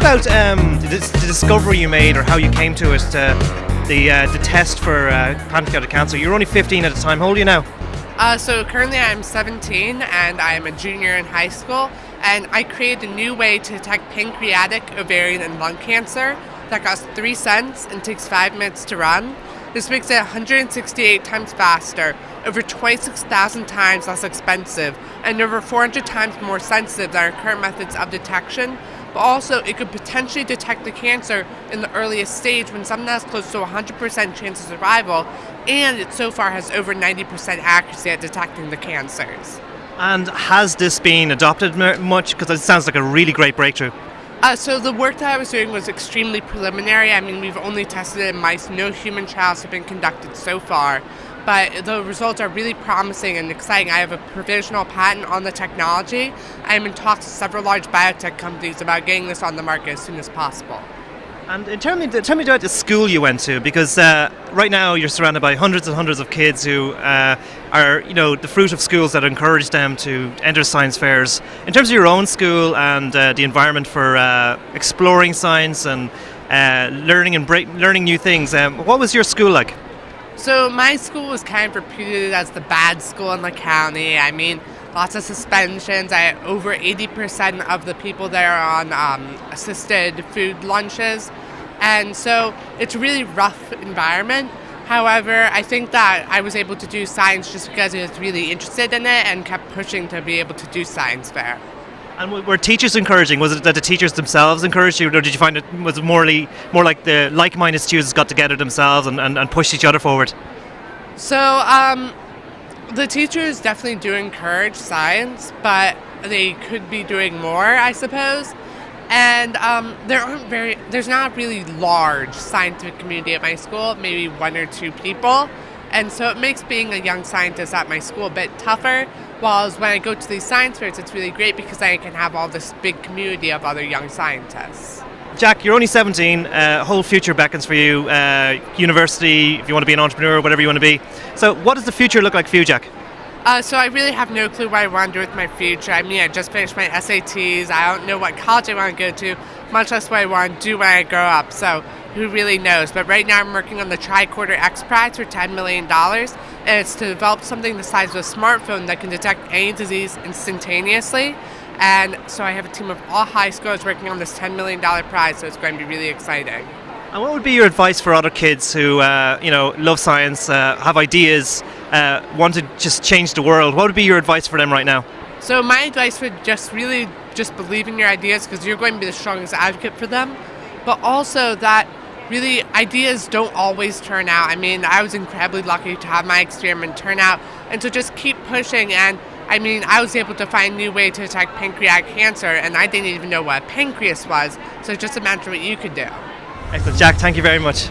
about the discovery you made, or how you came to it, the test for pancreatic cancer? You were only 15 at the time. How old are you now? So currently I'm 17 and I'm a junior in high school, and I created a new way to detect pancreatic, ovarian, and lung cancer that costs 3 cents and takes 5 minutes to run. This makes it 168 times faster, over 26,000 times less expensive, and over 400 times more sensitive than our current methods of detection. But also, it could potentially detect the cancer in the earliest stage when someone has close to 100% chance of survival, and it so far has over 90% accuracy at detecting the cancers. And has this been adopted much? Because it sounds like a really great breakthrough. So the work that I was doing was extremely preliminary. I mean, we've only tested it in mice. No human trials have been conducted so far. But the results are really promising and exciting. I have a provisional patent on the technology. I am in talks with several large biotech companies about getting this on the market as soon as possible. And tell me about the school you went to, because right now you're surrounded by hundreds and hundreds of kids who are, the fruit of schools that encourage them to enter science fairs. In terms of your own school and the environment for exploring science and learning new things, what was your school like? So my school was kind of reputed as the bad school in the county. I mean, lots of suspensions. Over 80% of the people there are on assisted food lunches. And so it's a really rough environment. However, I think that I was able to do science just because I was really interested in it and kept pushing to be able to do science fair. And were teachers encouraging? Was it that the teachers themselves encouraged you, or did you find it was more like the like-minded students got together themselves and pushed each other forward? So the teachers definitely do encourage science, but they could be doing more, I suppose. And there's not a really large scientific community at my school, maybe 1 or 2 people. And so it makes being a young scientist at my school a bit tougher, while when I go to these science fairs, it's really great because I can have all this big community of other young scientists. Jack, you're only 17, whole future beckons for you, university, if you want to be an entrepreneur, whatever you want to be. So what does the future look like for you, Jack? So I really have no clue what I want to do with my future. I mean, I just finished my SATs. I don't know what college I want to go to, much less what I want to do when I grow up. So who really knows? But right now I'm working on the Tricorder X Prize for $10 million. And it's to develop something the size of a smartphone that can detect any disease instantaneously. And so I have a team of all high schoolers working on this $10 million prize, so it's going to be really exciting. And what would be your advice for other kids who, love science, have ideas, want to just change the world? What would be your advice for them right now? So my advice would just believe in your ideas, because you're going to be the strongest advocate for them. But also that really ideas don't always turn out. I mean, I was incredibly lucky to have my experiment turn out. And so just keep pushing. And I mean, I was able to find a new way to detect pancreatic cancer, and I didn't even know what a pancreas was. So just imagine what you could do. Excellent. Jack, thank you very much.